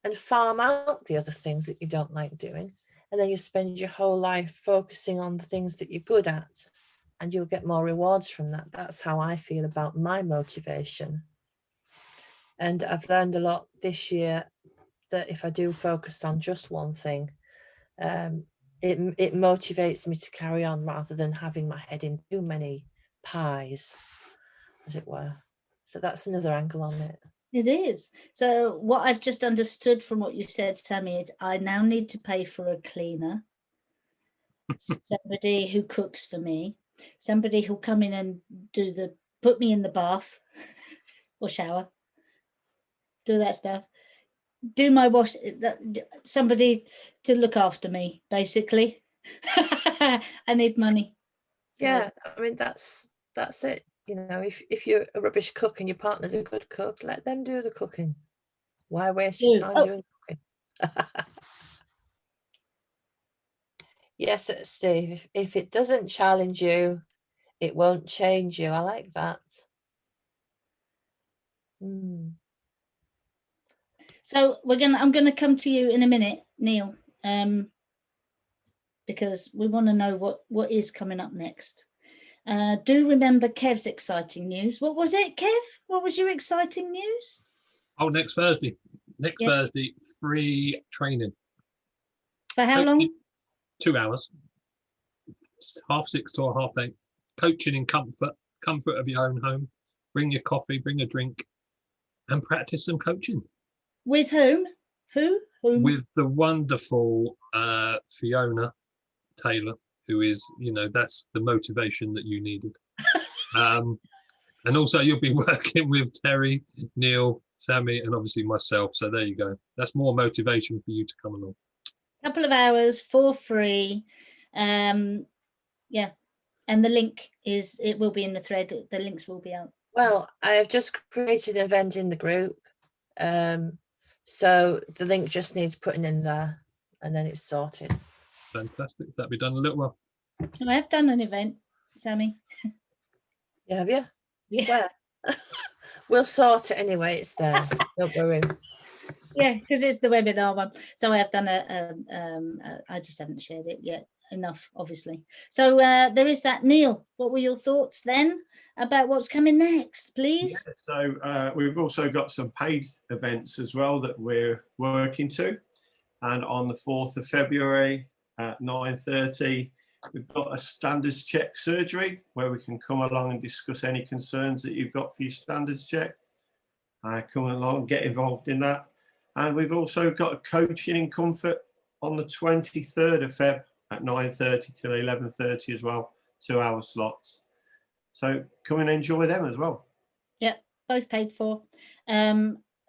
and farm out the other things that you don't like doing. And then you spend your whole life focusing on the things that you're good at, and you'll get more rewards from that. That's how I feel about my motivation. And I've learned a lot this year that if I do focus on just one thing, it motivates me to carry on rather than having my head in too many pies, as it were. So that's another angle on it. It is. So what I've just understood from what you said, Sammy, is I now need to pay for a cleaner, somebody who cooks for me, somebody who'll come in and put me in the bath or shower, do that stuff, do my wash, somebody to look after me, basically. I need money. Yeah, I mean, that's it. You know, if you're a rubbish cook and your partner's a good cook, let them do the cooking. Why waste your time doing cooking? Yes, Steve, if it doesn't challenge you, it won't change you. I like that. So I'm gonna come to you in a minute, Neil, because we want to know what is coming up next. Do remember Kev's exciting news. What was it, Kev? What was your exciting news? Oh, next Thursday. Next Thursday, free training. For how long? 2 hours. 6:30 to 8:30. Coaching in comfort of your own home. Bring your coffee, bring a drink, and practice some coaching. With whom? Whom? With the wonderful Fiona Taylor, who is, you know, that's the motivation that you needed. And also you'll be working with Terry, Neil, Sammy, and obviously myself. So there you go. That's more motivation for you to come along. Couple of hours for free. Yeah. And the link it will be in the thread. The links will be out. Well, I have just created an event in the group. So the link just needs putting in there and then it's sorted. Fantastic. That'll be done in a little while. I have done an event, Sammy. Yeah, have you? Yeah. Where? We'll sort it anyway. It's there. Don't worry. Yeah, because it's the webinar one. So I have done I just haven't shared it yet enough, obviously. So there is that. Neil, what were your thoughts then about what's coming next, please? Yeah, so we've also got some paid events as well that we're working to. And on the 4th of February at 9:30, we've got a standards check surgery where we can come along and discuss any concerns that you've got for your standards check. Come along, get involved in that. And we've also got a coaching in comfort on the 23rd of Feb at 9:30 till 11:30 as well, 2-hour slots. So come and enjoy them as well. Yep, both paid for.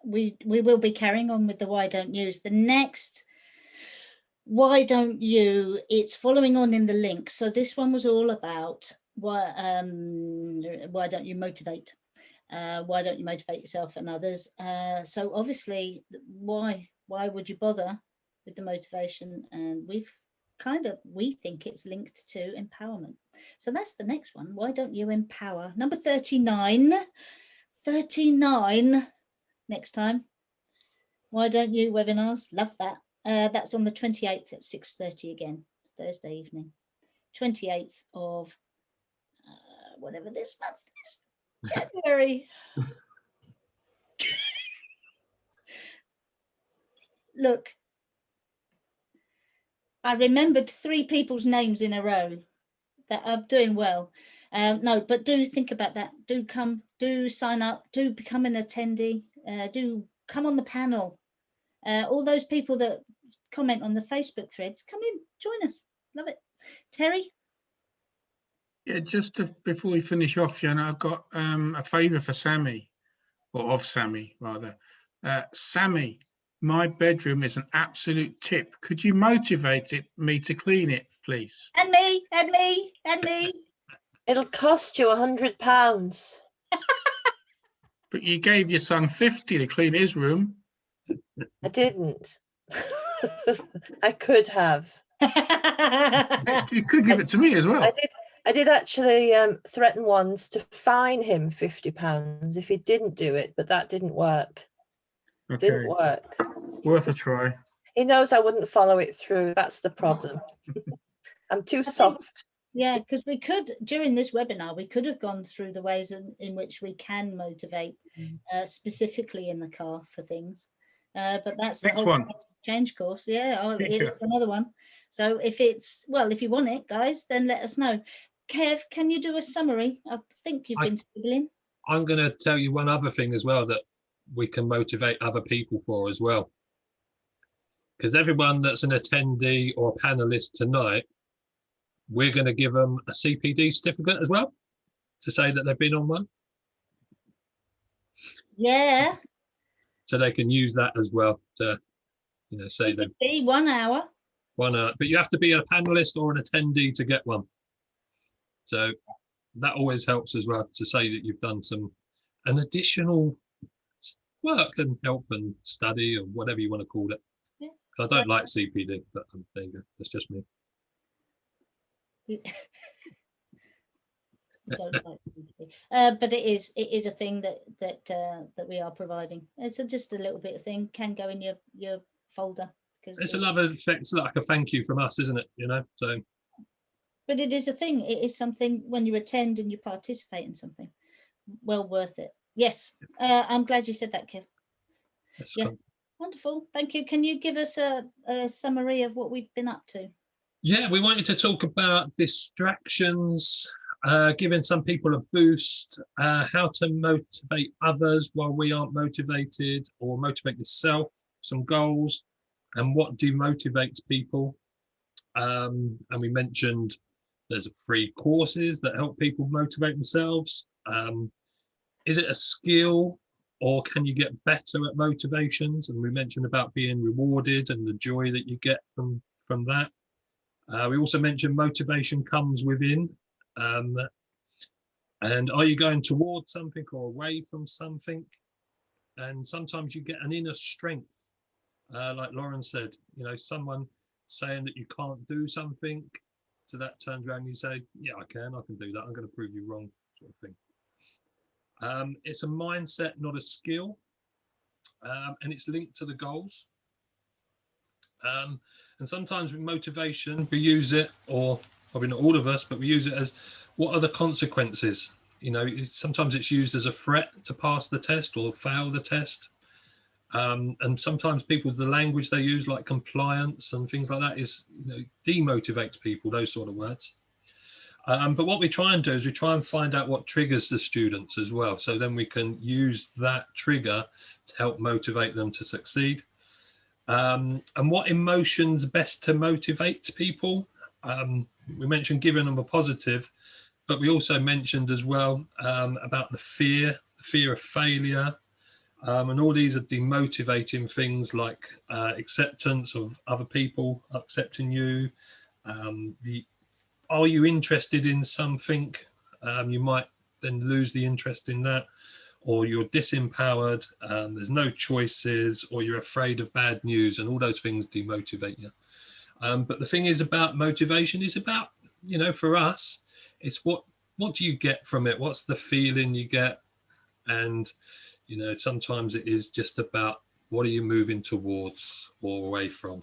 We will be carrying on with the Why Don't Use. The next Why Don't You, it's following on in the link. So this one was all about why don't you motivate? Why don't you motivate yourself and others? So obviously, why would you bother with the motivation? And we think it's linked to empowerment. So that's the next one. Why don't you empower? Number 39 next time. Why don't you webinars? Love that. That's on the 28th at 6:30 again, Thursday evening. 28th of whatever this month is, January. Look, I remembered 3 people's names in a row that are doing well. No, but do think about that. Do come, do sign up, do become an attendee, do come on the panel. All those people that comment on the Facebook threads, come in, join us. Love it. Terry? Yeah, before we finish off, Fiona, I've got a favour for Sammy, or of Sammy rather. Sammy, my bedroom is an absolute tip. Could you motivate me to clean it, please? And me, and me, and me. It'll cost you £100. But you gave your son 50 to clean his room. I didn't. I could have. You could give it to me as well. I did actually threaten once to fine him £50 if he didn't do it, but that didn't work. Okay. Didn't work. Worth a try. He knows I wouldn't follow it through. That's the problem. I'm too soft. Yeah, because we could, during this webinar, we could have gone through the ways in which we can motivate specifically in the car for things. But that's Next the whole one. change course. Yeah, Feature. it's another one. So if you want it, guys, then let us know. Kev, can you do a summary? I think you've been scribbling. I'm going to tell you one other thing as well that we can motivate other people for as well. Because everyone that's an attendee or a panelist tonight, we're going to give them a CPD certificate as well to say that they've been on one. Yeah. So they can use that as well to, say they've 1 hour. 1 hour. But you have to be a panelist or an attendee to get one. So that always helps as well to say that you've done an additional work and help and study or whatever you want to call it. Yeah. I don't like CPD, but there you go. That's just me. Don't like CPD. But it is a thing that we are providing. It's just a little bit of thing, can go in your folder. It's another effect. It's like a thank you from us, isn't it? So. But it is a thing. It is something when you attend and you participate in something. Well worth it. Yes. I'm glad you said that, Kev. Yeah. Cool. Wonderful. Thank you. Can you give us a summary of what we've been up to? Yeah, we wanted to talk about distractions, giving some people a boost, how to motivate others while we aren't motivated, or motivate yourself, some goals, and what demotivates people. And we mentioned there's free courses that help people motivate themselves. Is it a skill, or can you get better at motivations? And we mentioned about being rewarded and the joy that you get from that. We also mentioned motivation comes within. And are you going towards something or away from something? And sometimes you get an inner strength. Like Lauren said, someone saying that you can't do something. So that turns around and you say, yeah, I can do that. I'm going to prove you wrong, sort of thing. It's a mindset, not a skill. and it's linked to the goals. And sometimes with motivation, we use it, or probably not all of us, but we use it as, what are the consequences? You know, sometimes it's used as a threat to pass the test or fail the test. And sometimes people, the language they use, like compliance and things like that, is, you know, demotivates people, those sort of words. But what we try and do is we try and find out what triggers the students as well. So then we can use that trigger to help motivate them to succeed. And what emotions best to motivate people? We mentioned giving them a positive, but we also mentioned as well about the fear of failure. And all these are demotivating things, like acceptance of other people accepting you. Are you interested in something? You might then lose the interest in that, or you're disempowered, there's no choices, or you're afraid of bad news, and all those things demotivate you. But the thing is about motivation is about, you know, for us, it's what do you get from it? What's the feeling you get? And, you know, sometimes it is just about, what are you moving towards or away from?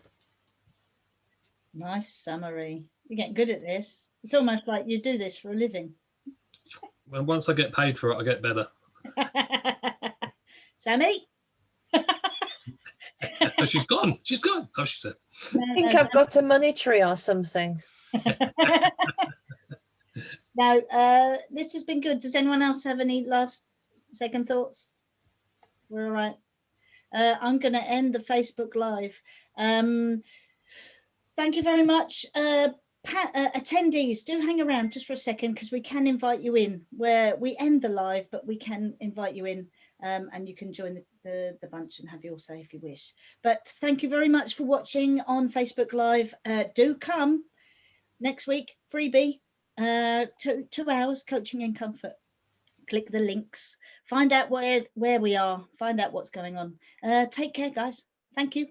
Nice summary. You're getting good at this. It's almost like you do this for a living. Well, once I get paid for it, I get better. Sammy? Oh, she's gone. She's gone. Oh, she said. I think I've got a money tree or something. Now, this has been good. Does anyone else have any last second thoughts? We're all right. I'm going to end the Facebook Live. Thank you very much. Attendees, do hang around just for a second, because we can invite you in. Where we end the live, but we can invite you in, and you can join the bunch and have your say if you wish. But thank you very much for watching on Facebook Live. Do come next week, freebie, 2 hours coaching in comfort. Click the links, find out where we are, find out what's going on. Take care, guys. Thank you.